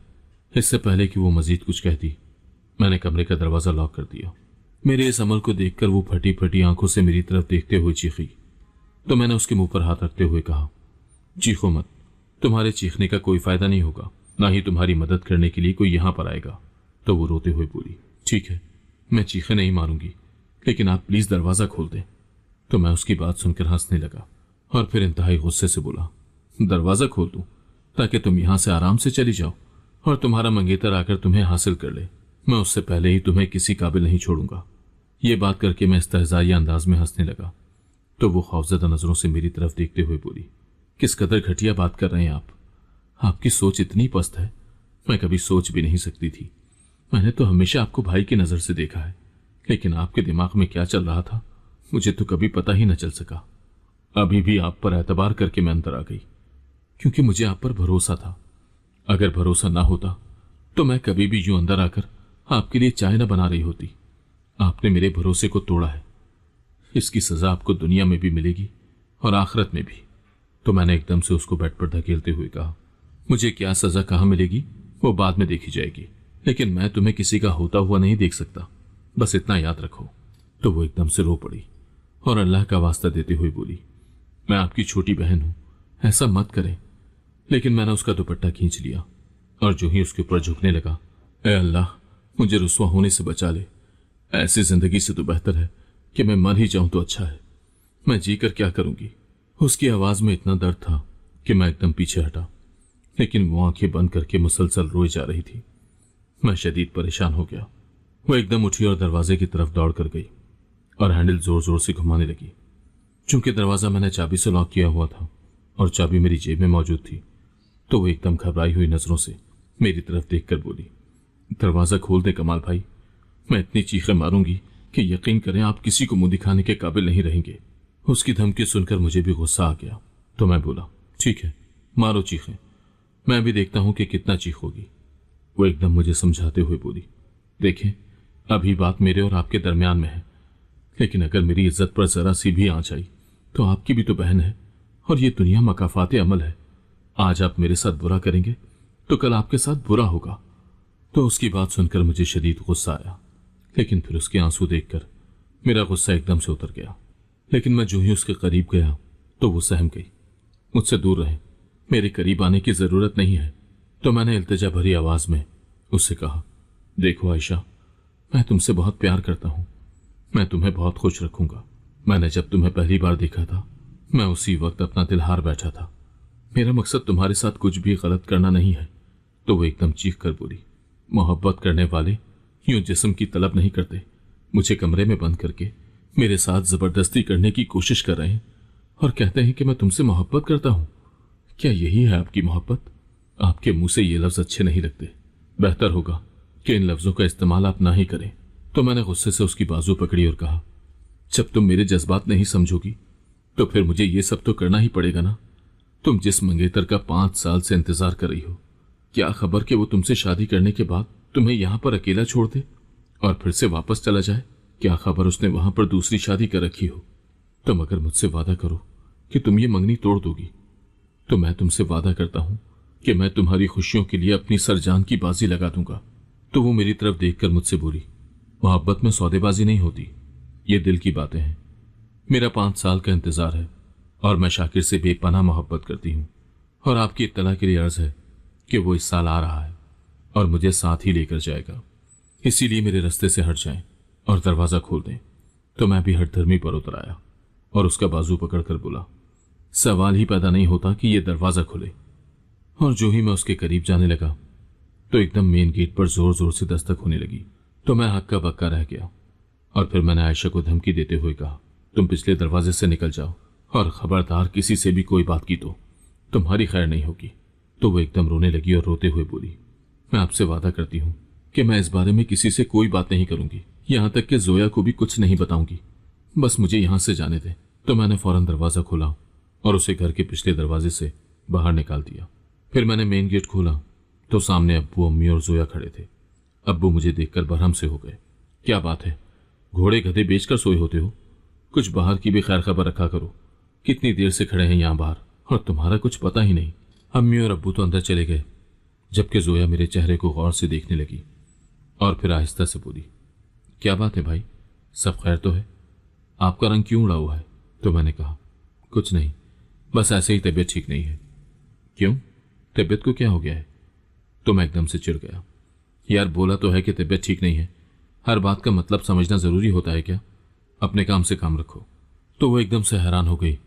इससे पहले कि वो मजीद कुछ कहती मैंने कमरे का दरवाजा लॉक कर दिया। मेरे इस अमल को देखकर वो फटी फटी आंखों से मेरी तरफ देखते हुए चीखी। तो मैंने उसके मुंह पर हाथ रखते हुए कहा, चीखो मत, तुम्हारे चीखने का कोई फायदा नहीं होगा, ना ही तुम्हारी मदद करने के लिए कोई यहां पर आएगा। तो वो रोते हुए बोली, ठीक है मैं चीखे नहीं मारूंगी, लेकिन आप प्लीज दरवाजा खोल दें। तो मैं उसकी बात सुनकर हंसने लगा और फिर इंतहाई गुस्से से बोला, दरवाजा खोल दूं ताकि तुम यहां से आराम से चली जाओ और तुम्हारा मंगेतर आकर तुम्हें हासिल कर ले। मैं उससे पहले ही तुम्हें किसी काबिल नहीं छोड़ूंगा। ये बात करके मैं इस्तेहज़ाई अंदाज में हंसने लगा। तो वो खौफजदा नजरों से मेरी तरफ देखते हुए बोली, किस कदर घटिया बात कर रहे हैं आप? आपकी सोच इतनी पस्त है, मैं कभी सोच भी नहीं सकती थी। मैंने तो हमेशा आपको भाई की नजर से देखा है, लेकिन आपके दिमाग में क्या चल रहा था मुझे तो कभी पता ही न चल सका। अभी भी आप पर एतबार करके मैं अंदर आ गई, क्योंकि मुझे आप पर भरोसा था। अगर भरोसा ना होता तो मैं कभी भी यूं अंदर आकर आपके लिए चाय न बना रही होती। आपने मेरे भरोसे को तोड़ा है, इसकी सजा आपको दुनिया में भी मिलेगी और आखिरत में भी। तो मैंने एकदम से उसको बेड पर धकेलते हुए कहा, मुझे क्या सजा कहां मिलेगी वो बाद में देखी जाएगी, लेकिन मैं तुम्हें किसी का होता हुआ नहीं देख सकता, बस इतना याद रखो। तो वो एकदम से रो पड़ी और अल्लाह का वास्ता देते हुए बोली, मैं आपकी छोटी बहन हूं, ऐसा मत करें। लेकिन मैंने उसका दुपट्टा खींच लिया और जो ही उसके ऊपर झुकने लगा, ए अल्लाह मुझे रुस्वा होने से बचा ले, ऐसी जिंदगी से तो बेहतर है कि मैं मर ही जाऊं तो अच्छा है, मैं जी कर क्या करूंगी। उसकी आवाज में इतना दर्द था कि मैं एकदम पीछे हटा, लेकिन वो आंखें बंद करके मुसलसल रोए जा रही थी। मैं शदीद परेशान हो गया। वो एकदम उठी और दरवाजे की तरफ दौड़ कर गई और हैंडल जोर जोर से घुमाने लगी। चूंकि दरवाजा मैंने चाबी से लॉक किया हुआ था और चाबी मेरी जेब में मौजूद थी, तो वो एकदम घबराई हुई नजरों से मेरी तरफ देखकर बोली, दरवाजा खोल दे कमाल भाई, मैं इतनी चीखें मारूंगी कि यकीन करें आप किसी को मुंह दिखाने के काबिल नहीं रहेंगे। उसकी धमकी सुनकर मुझे भी गुस्सा आ गया, तो मैं बोला, ठीक है मारो चीखें, मैं भी देखता हूं कि कितना चीखोगी। वो एकदम मुझे समझाते हुए बोली, देखें अभी बात मेरे और आपके दरमियान में है, लेकिन अगर मेरी इज्जत पर जरा सी भी आंच आई तो आपकी भी तो बहन है और ये दुनिया मकाफाते अमल है। आज आप मेरे साथ बुरा करेंगे तो कल आपके साथ बुरा होगा। तो उसकी बात सुनकर मुझे शदीद गुस्सा आया, लेकिन फिर उसके आंसू देखकर मेरा गुस्सा एकदम से उतर गया। लेकिन मैं जो ही उसके करीब गया तो वो सहम गई, मुझसे दूर रहे, मेरे करीब आने की जरूरत नहीं है। तो मैंने इल्तिजा भरी आवाज में उससे कहा, देखो आयशा, मैं तुमसे बहुत प्यार करता हूं, मैं तुम्हें बहुत खुश रखूंगा। मैंने जब तुम्हें पहली बार देखा था मैं उसी वक्त अपना दिल हार बैठा था। मेरा मकसद तुम्हारे साथ कुछ भी गलत करना नहीं है। तो वो एकदम चीख कर बोली, मोहब्बत करने वाले यूं जिस्म की तलब नहीं करते। मुझे कमरे में बंद करके मेरे साथ जबरदस्ती करने की कोशिश कर रहे हैं और कहते हैं कि मैं तुमसे मोहब्बत करता हूं। क्या यही है आपकी मोहब्बत? आपके मुंह से ये लफ्ज अच्छे नहीं लगते, बेहतर होगा कि इन लफ्जों का इस्तेमाल आप ना ही करें। तो मैंने गुस्से से उसकी बाजू पकड़ी और कहा, जब तुम मेरे जज्बात नहीं समझोगी तो फिर मुझे ये सब तो करना ही पड़ेगा ना। तुम जिस मंगेतर का 5 साल से इंतजार कर रही हो, क्या खबर कि वो तुमसे शादी करने के बाद तुम्हें यहां पर अकेला छोड़ दे और फिर से वापस चला जाए? क्या खबर उसने वहां पर दूसरी शादी कर रखी हो? तुम अगर मुझसे वादा करो कि तुम ये मंगनी तोड़ दोगी तो मैं तुमसे वादा करता हूं कि मैं तुम्हारी खुशियों के लिए अपनी सरजान की बाजी लगा दूंगा। तो वो मेरी तरफ देखकर मुझसे बोली, मोहब्बत में सौदेबाजी नहीं होती, ये दिल की बातें हैं। मेरा 5 साल का इंतजार है और मैं शाकिर से बेपनाह मोहब्बत करती हूँ और आपकी इत्तला के लिए अर्ज है कि वो इस साल आ रहा है और मुझे साथ ही लेकर जाएगा। इसीलिए मेरे रास्ते से हट जाएं और दरवाजा खोल दें। तो मैं भी हठधर्मी पर उतर आया और उसका बाजू पकड़कर बोला, सवाल ही पैदा नहीं होता कि यह दरवाजा खुले। और जो ही मैं उसके करीब जाने लगा तो एकदम मेन गेट पर जोर जोर से दस्तक होने लगी। तो मैं हक्का बक्का रह गया और फिर मैंने आयशा को धमकी देते हुए कहा, तुम पिछले दरवाजे से निकल जाओ और खबरदार किसी से भी कोई बात की तो तुम्हारी खैर नहीं होगी। तो वो एकदम रोने लगी और रोते हुए बोली, मैं आपसे वादा करती हूँ कि मैं इस बारे में किसी से कोई बात नहीं करूंगी, यहां तक कि जोया को भी कुछ नहीं बताऊंगी, बस मुझे यहां से जाने दे। तो मैंने फौरन दरवाजा खोला और उसे घर के पिछले दरवाजे से बाहर निकाल दिया। फिर मैंने मेन गेट खोला तो सामने अब्बू, अम्मी और जोया खड़े थे। अब्बू मुझे देखकर बरहम से हो गए, क्या बात है, घोड़े गधे बेचकर सोए होते हो? कुछ बाहर की भी खैर खबर रखा करो, कितनी देर से खड़े हैं यहां बाहर और तुम्हारा कुछ पता ही नहीं। अम्मी और अब्बू तो अंदर चले गए, जबकि जोया मेरे चेहरे को गौर से देखने लगी और फिर आहिस्ता से बोली, क्या बात है भाई, सब खैर तो है? आपका रंग क्यों उड़ा हुआ है? तो मैंने कहा, कुछ नहीं, बस ऐसे ही तबीयत ठीक नहीं है। क्यों, तबीयत को क्या हो गया है? तो मैं एकदम से चिढ़ गया, यार बोला तो है कि तबीयत ठीक नहीं है, हर बात का मतलब समझना जरूरी होता है क्या? अपने काम से काम रखो। तो वो एकदम से हैरान हो गई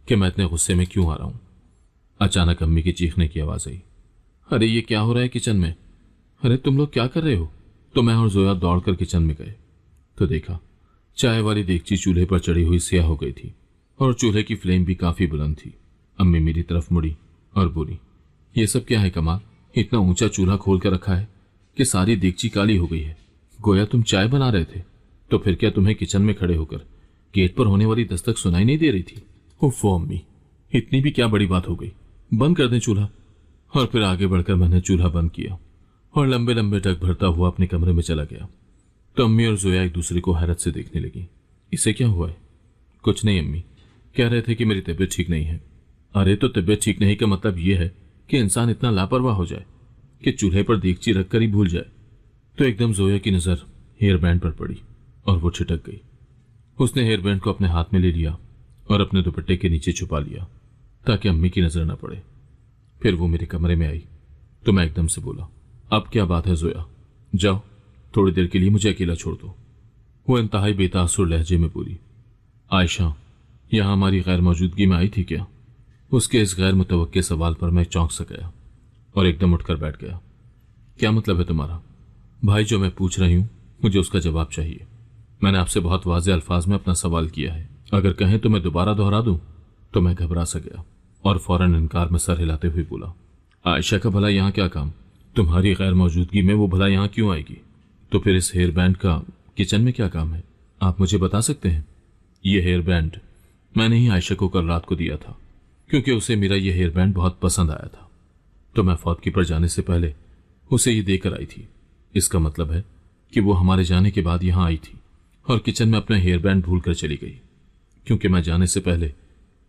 कि मैं इतने गुस्से में क्यों आ रहा हूं। अचानक अम्मी की चीखने की आवाज आई, अरे ये क्या हो रहा है किचन में? अरे तुम लोग क्या कर रहे हो? तो मैं और जोया दौड़कर किचन में गए तो देखा चाय वाली देगची चूल्हे पर चढ़ी हुई स्याह हो गई थी और चूल्हे की फ्लेम भी काफी बुलंद थी। अम्मी मेरी तरफ मुड़ी और बोली, ये सब क्या है कमाल, इतना ऊंचा चूल्हा खोल कर रखा है कि सारी देगची काली हो गई है। गोया तुम चाय बना रहे थे, तो फिर क्या तुम्हें किचन में खड़े होकर गेट पर होने वाली दस्तक सुनाई नहीं दे रही थी? ओफो अम्मी, इतनी भी क्या बड़ी बात हो गई, बंद कर दें चूल्हा। और फिर आगे बढ़कर मैंने चूल्हा बंद किया और लंबे लंबे डग भरता हुआ अपने कमरे में चला गया। तो अम्मी और जोया एक दूसरे को हैरत से देखने लगी, इसे क्या हुआ है? कुछ नहीं अम्मी, कह रहे थे कि मेरी तबीयत ठीक नहीं है। अरे तो तबीयत ठीक नहीं का मतलब यह है कि इंसान इतना लापरवाह हो जाए कि चूल्हे पर देगची रखकर ही भूल जाए। तो एकदम जोया की नजर हेयर बैंड पर पड़ी और वो छिटक गई। उसने हेयर बैंड को अपने हाथ में ले लिया और अपने दुपट्टे के नीचे छुपा लिया ताकि अम्मी की नजर न पड़े। फिर वो मेरे कमरे में आई तो मैं एकदम से बोला, अब क्या बात है जोया, जाओ थोड़ी देर के लिए मुझे अकेला छोड़ दो। वो इंतहाई बेतासुर लहजे में बोली, आयशा यहां हमारी गैर मौजूदगी में आई थी क्या? उसके इस गैर मुतवक्के सवाल पर मैं चौंक सा गया और एकदम उठकर बैठ गया। क्या मतलब है तुम्हारा? भाई जो मैं पूछ रही हूं मुझे उसका जवाब चाहिए। मैंने आपसे बहुत वाज़ेह अल्फाज में अपना सवाल किया है, अगर कहें तो मैं दोबारा दोहरा दूं। तो मैं घबरा सा गया और फौरन इनकार में सर हिलाते हुए बोला, आयशा का भला यहां क्या काम? तुम्हारी गैर मौजूदगी में वो भला यहाँ क्यों आएगी? तो फिर इस हेयर बैंड का किचन में क्या काम है, आप मुझे बता सकते हैं? ये हेयर बैंड मैंने ही आयशा को कल रात को दिया था, क्योंकि उसे मेरा ये हेयर बैंड बहुत पसंद आया था। तो मैं फौतगी पर जाने से पहले उसे ये देकर आई थी। इसका मतलब है कि वो हमारे जाने के बाद यहाँ आई थी और किचन में अपना हेयर बैंड भूल कर चली गई, क्योंकि मैं जाने से पहले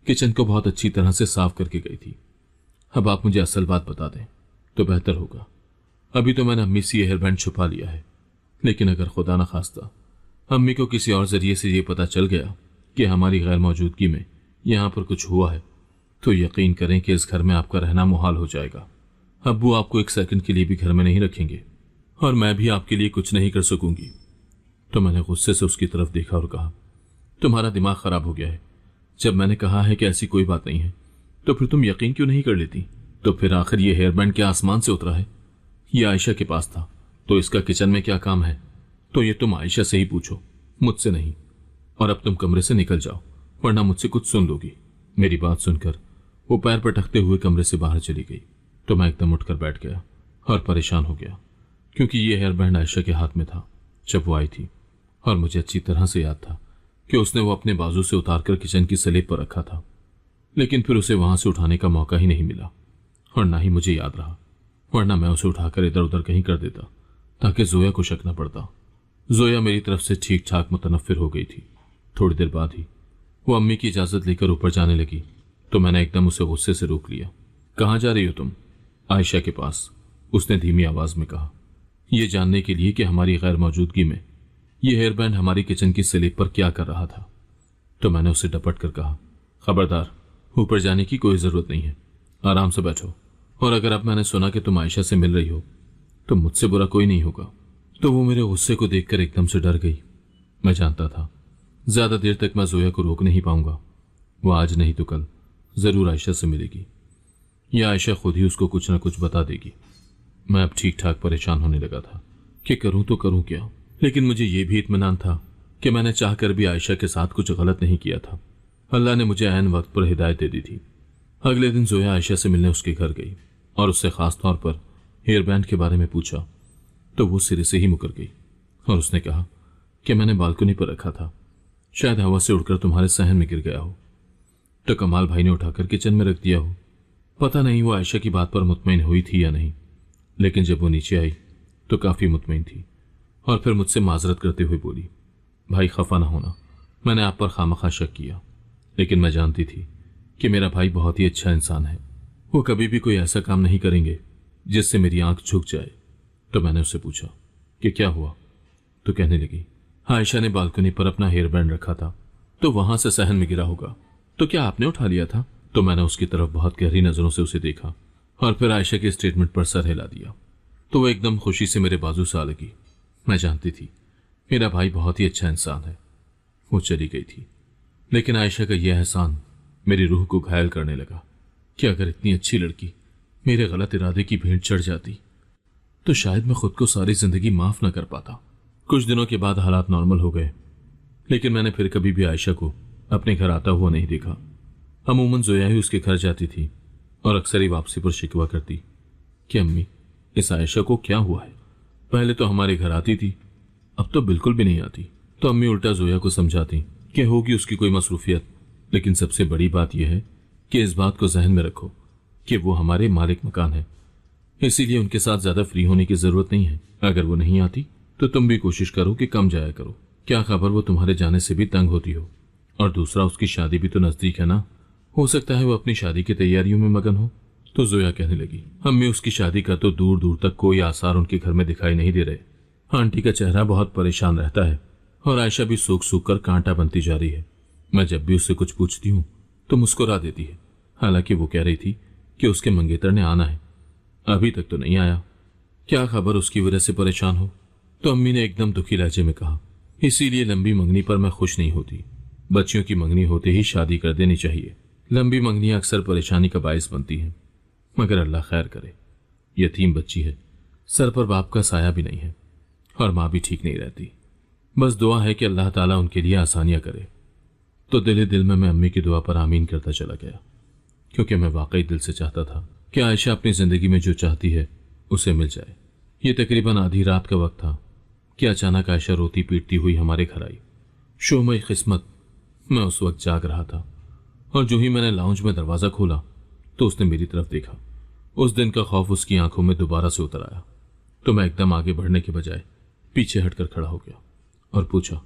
किचन को बहुत अच्छी तरह से साफ करके गई थी। अब आप मुझे असल बात बता दें तो बेहतर होगा। अभी तो मैंने अम्मी से ये हेयर बैंड छुपा लिया है, लेकिन अगर खुदा न खास्ता अम्मी को किसी और जरिए से ये पता चल गया कि हमारी गैर मौजूदगी में यहाँ पर कुछ हुआ है, तो यकीन करें कि इस घर में आपका रहना मुहाल हो जाएगा। अब्बू आपको एक सेकंड के लिए भी घर में नहीं रखेंगे और मैं भी आपके लिए कुछ नहीं कर सकूंगी। तो मैंने गुस्से से उसकी तरफ देखा और कहा, तुम्हारा दिमाग खराब हो गया है। जब मैंने कहा है कि ऐसी कोई बात नहीं है, तो फिर तुम यकीन क्यों नहीं कर लेती? तो फिर आखिर ये हेयर बैंड क्या आसमान से उतरा है? ये आयशा के पास था, तो इसका किचन में क्या काम है? तो ये तुम आयशा से ही पूछो, मुझसे नहीं। और अब तुम कमरे से निकल जाओ, वरना मुझसे कुछ सुन लोगी। मेरी बात सुनकर वो पैर पटकते हुए कमरे से बाहर चली गई। तो मैं एकदम उठकर बैठ गया और परेशान हो गया, क्योंकि ये हेयर बैंड आयशा के हाथ में था जब वो आई थी, और मुझे अच्छी तरह से याद था कि उसने वो अपने बाजू से उतारकर किचन की स्लेब पर रखा था। लेकिन फिर उसे वहां से उठाने का मौका ही नहीं मिला, और ना ही मुझे याद रहा, वरना मैं उसे उठाकर इधर उधर कहीं कर देता ताकि जोया को शक न पड़ता। जोया मेरी तरफ से ठीक ठाक मुतनफिर हो गई थी। थोड़ी देर बाद ही वो अम्मी की इजाजत लेकर ऊपर जाने लगी, तो मैंने एकदम उसे गुस्से से रोक लिया। कहाँ जा रही हो तुम? आयशा के पास, उसने धीमी आवाज में कहा, यह जानने के लिए कि हमारी गैर मौजूदगी में यह हेयर बैंड हमारी किचन की स्लेब पर क्या कर रहा था। तो मैंने उसे डपट कर कहा, खबरदार, ऊपर जाने की कोई जरूरत नहीं है, आराम से बैठो। और अगर अब मैंने सुना कि तुम आयशा से मिल रही हो तो मुझसे बुरा कोई नहीं होगा। तो वो मेरे गुस्से को देखकर एकदम से डर गई। मैं जानता था ज्यादा देर तक मैं जोया को रोक नहीं पाऊंगा। वो आज नहीं तो कल जरूर आयशा से मिलेगी, या आयशा खुद ही उसको कुछ न कुछ बता देगी। मैं अब ठीक ठाक परेशान होने लगा था कि करूं तो करूं क्या। लेकिन मुझे यह भी इत्मीनान था कि मैंने चाहकर भी आयशा के साथ कुछ गलत नहीं किया था। अल्लाह ने मुझे ऐन वक्त पर हिदायत दे दी थी। अगले दिन जोया आयशा से मिलने उसके घर गई और उससे खास तौर पर हेयर बैंड के बारे में पूछा, तो वो सिरे से ही मुकर गई और उसने कहा कि मैंने बालकनी पर रखा था, शायद हवा से उड़कर तुम्हारे सहन में गिर गया हो, तो कमाल भाई ने उठाकर किचन में रख दिया हो। पता नहीं वो आयशा की बात पर मुतमईन हुई थी या नहीं, लेकिन जब वो नीचे आई तो काफी मुतमईन थी और फिर मुझसे माजरत करते हुए बोली, भाई खफा ना होना, मैंने आप पर खामखा शक किया, लेकिन मैं जानती थी कि मेरा भाई बहुत ही अच्छा इंसान है। वो कभी भी कोई ऐसा काम नहीं करेंगे जिससे मेरी आंख झुक जाए। तो मैंने उससे पूछा कि क्या हुआ? तो कहने लगी, आयशा ने बालकनी पर अपना हेयर बैंड रखा था, तो वहां से सहन में गिरा होगा। तो क्या आपने उठा लिया था? तो मैंने उसकी तरफ बहुत गहरी नजरों से उसे देखा और फिर आयशा के स्टेटमेंट पर सर हिला दिया। तो वो एकदम खुशी से मेरे बाजू से आ लगी। मैं जानती थी मेरा भाई बहुत ही अच्छा इंसान है। वो चली गई थी, लेकिन आयशा का यह एहसान मेरी रूह को घायल करने लगा कि अगर इतनी अच्छी लड़की मेरे गलत इरादे की भेंट चढ़ जाती तो शायद मैं खुद को सारी जिंदगी माफ न कर पाता। कुछ दिनों के बाद हालात नॉर्मल हो गए, लेकिन मैंने फिर कभी भी आयशा को अपने घर आता हुआ नहीं देखा। अमूमन जोया ही उसके घर जाती थी और अक्सर ही वापसी पर शिकवा करती कि अम्मी, इस आयशा को क्या हुआ है? पहले तो हमारे घर आती थी, अब तो बिल्कुल भी नहीं आती। तो अम्मी उल्टा जोया को समझाती कि होगी उसकी कोई मसरूफियत, लेकिन सबसे बड़ी बात यह है कि इस बात को जहन में रखो कि वो हमारे मालिक मकान है, इसीलिए उनके साथ ज्यादा फ्री होने की जरूरत नहीं है। अगर वो नहीं आती तो तुम भी कोशिश करो कि कम जाया करो। क्या खबर वो तुम्हारे जाने से भी तंग होती हो। और दूसरा, उसकी शादी भी तो नजदीक है ना, हो सकता है वो अपनी शादी की तैयारियों में मगन हो। तो जोया कहने लगी, अम्मी, उसकी शादी का तो दूर दूर तक कोई आसार उनके घर में दिखाई नहीं दे रहे। आंटी का चेहरा बहुत परेशान रहता है और आयशा भी सूख सूख कर कांटा बनती जा रही है। मैं जब भी उससे कुछ पूछती हूँ तो मुस्कुरा देती है। हालांकि वो कह रही थी कि उसके मंगेतर ने आना है, अभी तक तो नहीं आया। क्या खबर उसकी वजह से परेशान हो? तो अम्मी ने एकदम दुखी लहजे में कहा, इसीलिए लंबी मंगनी पर मैं खुश नहीं होती। बच्चियों की मंगनी होते ही शादी कर देनी चाहिए। लंबी मंगनियां अक्सर परेशानी का बायस बनती हैं। मगर अल्लाह खैर करे, यतीम बच्ची है, सर पर बाप का साया भी नहीं है और माँ भी ठीक नहीं रहती। बस दुआ है कि अल्लाह ताला उनके लिए आसानियां करे। तो दिल में मैं अम्मी की दुआ पर आमीन करता चला गया, क्योंकि मैं वाकई दिल से चाहता था कि आयशा अपनी जिंदगी में जो चाहती है उसे मिल जाए। ये तकरीबन आधी रात का वक्त था कि अचानक आयशा रोती पीटती हुई हमारे घर आई। शोमय किस्मत, मैं उस वक्त जाग रहा था और जो ही मैंने लाउंज में दरवाजा खोला तो उसने मेरी तरफ देखा। उस दिन का खौफ उसकी आंखों में दोबारा से उतर आया, तो मैं एकदम आगे बढ़ने के बजाय पीछे हटकर खड़ा हो गया और पूछा,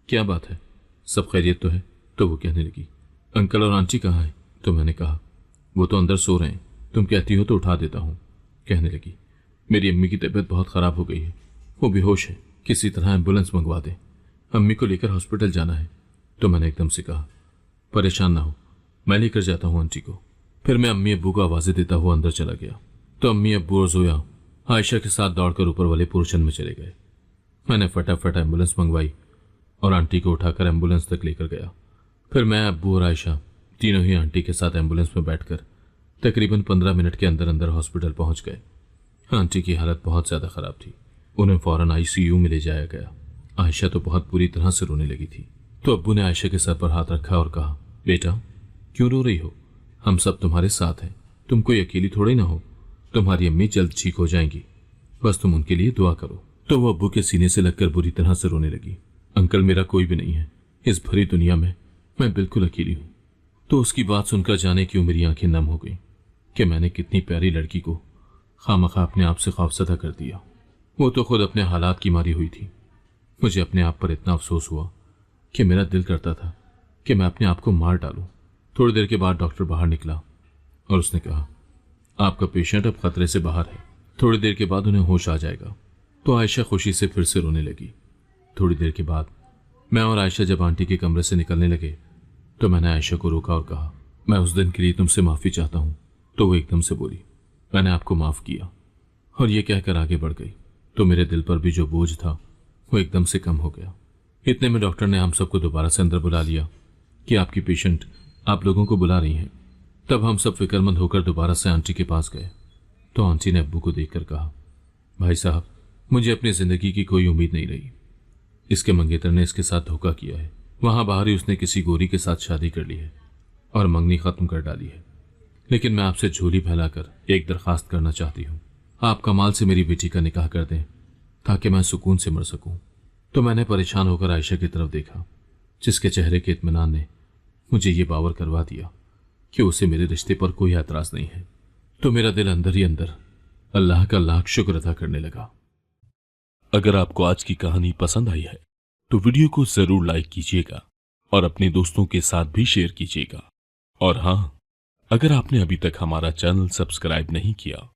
क्या बात है, सब खैरियत तो है? तो वो कहने लगी, अंकल और आंटी कहाँ हैं? तो मैंने कहा, वो तो अंदर सो रहे हैं, तुम कहती हो तो उठा देता हूँ। कहने लगी, मेरी अम्मी की तबीयत बहुत खराब हो गई है, वो बेहोश है, किसी तरह एम्बुलेंस मंगवा दे, अम्मी को लेकर हॉस्पिटल जाना है। तो मैंने एकदम से कहा, परेशान ना हो, मैं लेकर जाता हूँ आंटी को। फिर मैं अम्मी अब्बू को आवाजें देता हुआ अंदर चला गया तो अम्मी अब्बू और जोया आयशा के साथ दौड़कर ऊपर वाले पोर्शन में चले गए। मैंने फटाफट एम्बुलेंस मंगवाई और आंटी को उठाकर एम्बुलेंस तक लेकर गया। फिर मैं, अब्बू और आयशा तीनों ही आंटी के साथ एम्बुलेंस में बैठकर तकरीबन 15 मिनट के अंदर अंदर हॉस्पिटल पहुंच गए। आंटी की हालत बहुत ज्यादा खराब थी, उन्हें फौरन आईसीयू में ले जाया गया। आयशा तो बहुत बुरी तरह से रोने लगी थी, तो अब्बू ने आयशा के सर पर हाथ रखा और कहा, बेटा क्यों रो रही हो, हम सब तुम्हारे साथ हैं, तुम कोई अकेली थोड़ी ना हो, तुम्हारी अम्मी जल्द ठीक हो जाएंगी, बस तुम उनके लिए दुआ करो। तो वो अब्बू के सीने से लगकर बुरी तरह से रोने लगी। अंकल, मेरा कोई भी नहीं है, इस भरी दुनिया में मैं बिल्कुल अकेली हूं। तो उसकी बात सुनकर जाने क्यों मेरी आंखें नम हो गई कि मैंने कितनी प्यारी लड़की को खामखा अपने आप से खौफजदा कर दिया। वो तो खुद अपने हालात की मारी हुई थी। मुझे अपने आप पर इतना अफसोस हुआ कि मेरा दिल करता था कि मैं अपने आप को मार डालूं। थोड़ी देर के बाद डॉक्टर बाहर निकला और उसने कहा, आपका पेशेंट अब खतरे से बाहर है, थोड़ी देर के बाद उन्हें होश आ जाएगा। तो आयशा खुशी से फिर से रोने लगी। थोड़ी देर के बाद मैं और आयशा जब आंटी के कमरे से निकलने लगे तो मैंने आयशा को रोका और कहा, मैं उस दिन के लिए तुमसे माफी चाहता हूं। तो वो एकदम से बोली, मैंने आपको माफ किया, और ये कहकर आगे बढ़ गई। तो मेरे दिल पर भी जो बोझ था वो एकदम से कम हो गया। इतने में डॉक्टर ने हम सबको दोबारा से अंदर बुला लिया कि आपकी पेशेंट आप लोगों को बुला रही हैं। तब हम सब फिक्रमंद होकर दोबारा से आंटी के पास गए तो आंटी ने अब्बू को देखकर कहा, भाई साहब, मुझे अपनी जिंदगी की कोई उम्मीद नहीं रही। इसके मंगेतर ने इसके साथ धोखा किया है, वहां बाहर ही उसने किसी गोरी के साथ शादी कर ली है और मंगनी खत्म कर डाली है। लेकिन मैं आपसे झोली फैलाकर एक दरखास्त करना चाहती हूँ, आप कमाल से मेरी बेटी का निकाह कर दें ताकि मैं सुकून से मर सकूं। तो मैंने परेशान होकर आयशा की तरफ देखा, जिसके चेहरे के इत्मीनान ने मुझे ये बावर करवा दिया कि उसे मेरे रिश्ते पर कोई एतराज नहीं है। तो मेरा दिल अंदर ही अंदर अल्लाह का लाख शुक्र अदा करने लगा। अगर आपको आज की कहानी पसंद आई है तो वीडियो को जरूर लाइक कीजिएगा और अपने दोस्तों के साथ भी शेयर कीजिएगा। और हाँ, अगर आपने अभी तक हमारा चैनल सब्सक्राइब नहीं किया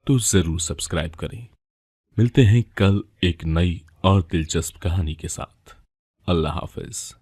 तो जरूर सब्सक्राइब करें। मिलते हैं कल एक नई और दिलचस्प कहानी के साथ। अल्लाह हाफिज।